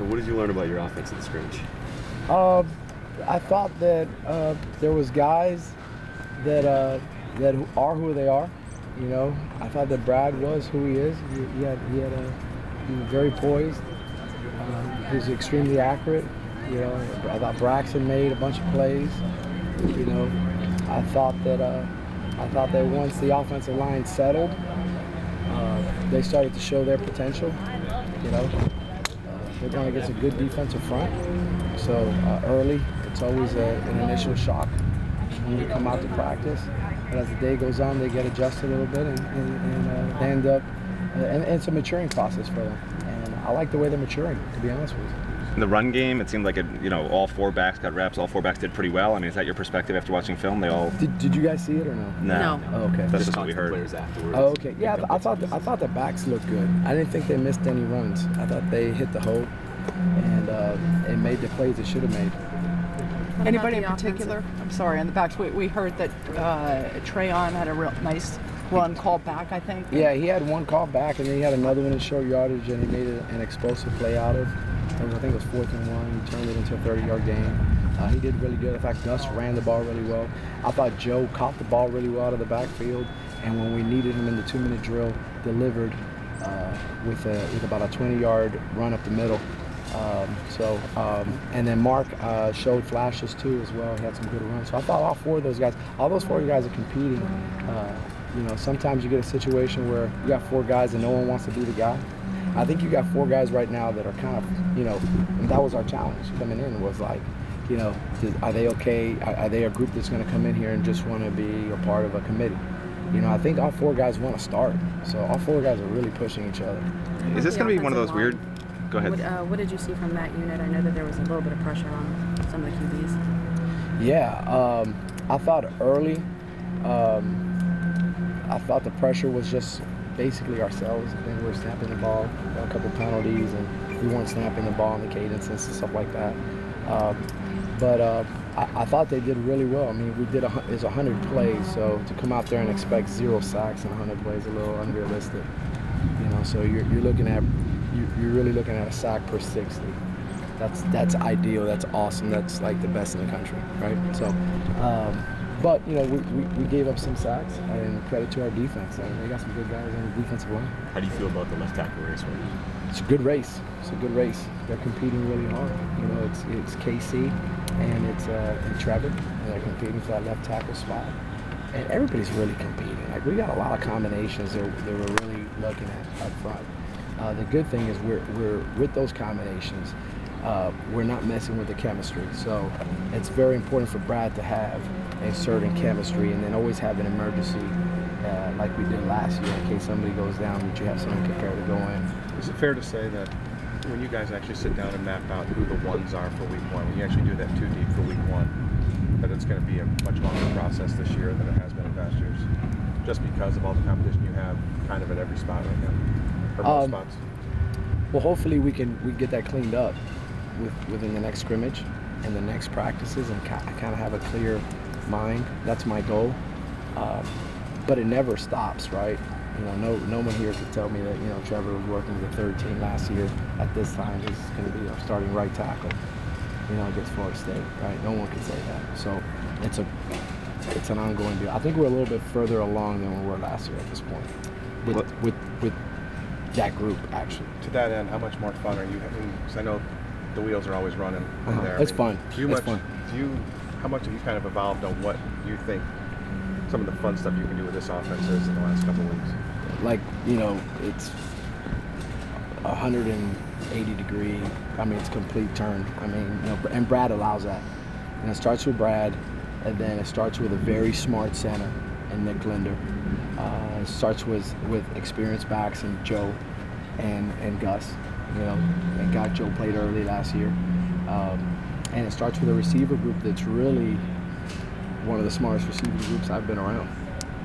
What did you learn about your offense in the scrimmage? I thought that there was guys that are who they are. You know, I thought that Brad was who he is. He was very poised. He was extremely accurate. You know, I thought Braxton made a bunch of plays. You know, I thought that once the offensive line settled, they started to show their potential. You know, they're going against a good defensive front. So early, it's always an initial shock when you come out to practice. But as the day goes on, they get adjusted a little bit, and they end up, and it's a maturing process for them. And I like the way they're maturing, to be honest with you. In the run game, it seemed like all four backs got reps. All four backs did pretty well. I mean, is that your perspective after watching film? They all did you guys see it or no? No. Oh, okay. That's just what we heard. Players afterwards. Oh, okay. Yeah, I thought the backs looked good. I didn't think they missed any runs. I thought they hit the hole and made the plays they should have made. Anybody in particular? I'm sorry, on the backs, we heard that Trayon had a real nice run called back, I think. Yeah, he had one call back, and then he had another one in short yardage, and he made an explosive play out of. I think it was 4th and 1. He turned it into a 30-yard gain. He did really good. In fact, Gus ran the ball really well. I thought Joe caught the ball really well out of the backfield, and when we needed him in the 2-minute drill, delivered with about a 20-yard run up the middle. And then Mark showed flashes too as well. He had some good runs. So I thought all those four guys are competing. You know, sometimes you get a situation where you got four guys and no one wants to be the guy. I think you got four guys right now that are kind of, you know, and that was our challenge coming in, was like, you know, are they okay? Are they a group that's going to come in here and just want to be a part of a committee? You know, I think all four guys want to start. So all four guys are really pushing each other. Is this going to be one of those weird? Go ahead. What did you see from that unit? I know that there was a little bit of pressure on some of the QBs. Yeah, I thought early, I thought the pressure was just basically ourselves. I think we were snapping the ball, a couple penalties, and we weren't snapping the ball in the cadences and stuff like that. But I thought they did really well. I mean, we did it's 100 plays, so to come out there and expect 0 sacks in 100 plays is a little unrealistic. You know, so you're really looking at a sack per 60. That's ideal. That's awesome. That's like the best in the country, right? So, but you know, we gave up some sacks, and credit to our defense. I mean, they got some good guys on the defensive line. How do you feel about the left tackle race right now? It's a good race. It's a good race. They're competing really hard. You know, it's KC and it's Trevor, and they're competing for that left tackle spot. And everybody's really competing. Like, we got a lot of combinations that we're really looking at up front. The good thing is we're with those combinations, we're not messing with the chemistry. So it's very important for Brad to have a certain chemistry, and then always have an emergency like we did last year in case somebody goes down, that you have someone prepared to go in. Is it fair to say that when you guys actually sit down and map out who the ones are for week one, when you actually do that 2 deep for week one, that it's going to be a much longer process this year than it has been in past years, just because of all the competition you have kind of at every spot right now, or most spots? Well, hopefully we get that cleaned up within the next scrimmage and the next practices, and kind of have a clear mind. That's my goal. But it never stops, right? You know, no one here could tell me that, you know, Trevor was working with the third team last year. At this time, he's going to be our starting right tackle, you know, against Florida State, right? No one could say that. So it's an ongoing deal. I think we're a little bit further along than we were last year at this point with that group, actually. To that end, how much more fun are you having? Because I know the wheels are always running in there. It's fun. How much have you kind of evolved on what you think some of the fun stuff you can do with this offense is in the last couple of weeks? Like, you know, it's 180 degree. I mean, it's complete turn. I mean, you know, and Brad allows that. And it starts with Brad, and then it starts with a very smart center and Nick Linder. It starts with experienced backs and Joe and Gus, you know, and Joe played early last year. And it starts with a receiver group that's really one of the smartest receiver groups I've been around.